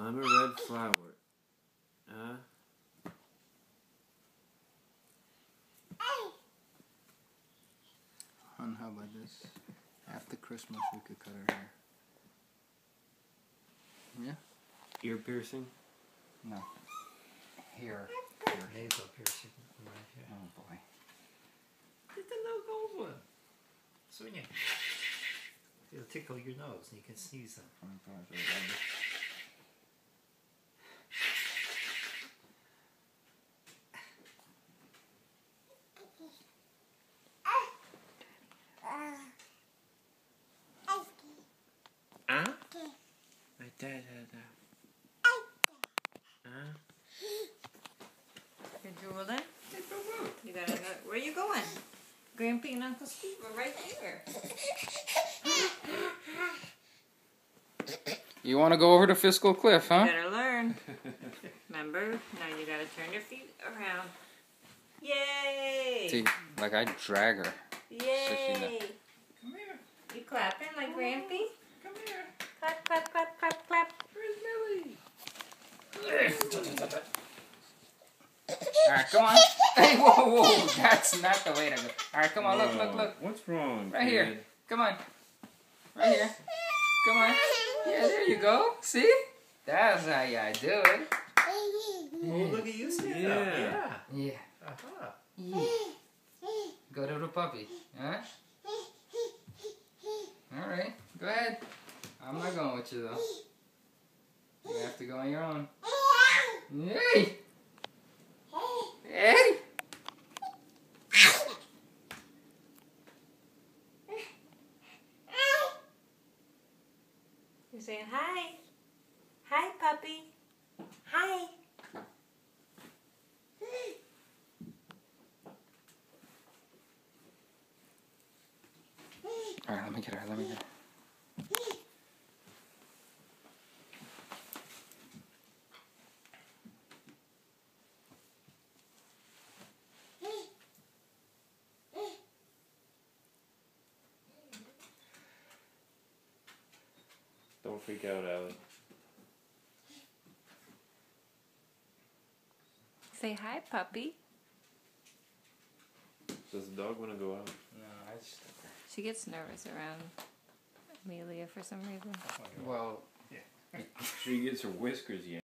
I'm a red flower. Hon, how about this? After Christmas, we could cut her hair. Yeah? Ear piercing? No. Hair. Nasal piercing. Right here. Oh boy. Get the little gold one. Swing it. It'll tickle your nose and you can sneeze them. You're drooling? You gotta go. Where are you going? Grandpa and Uncle Steve are right here. You want to go over to Fiscal Cliff, huh? You better learn. Remember? Now you gotta turn your feet around. Yay! See, like I drag her. Yay! Come here. You clapping like Grampy? Come here. Clap, clap, clap, clap, clap. Where's Millie? Alright, come on. Hey, whoa, whoa. That's not the way to go. Alright, come on, look. What's wrong, Right kid? here. Come on. Right here. Come on. Yeah, there you go. See? That's how you do it. Oh, look at you stand up. Yeah. Yeah. Yeah. Uh-huh. Yeah. Go to the puppy. Huh? Alright, go ahead. I'm not going with you, though. You have to go on your own. Hey! Hey! You're saying hi. Hi, puppy. Hi. Alright, let me get her. Don't freak out, Allie. Say hi, puppy. Does the dog want to go out? No, I just... She gets nervous around Amelia for some reason. Well... She gets her whiskers yet.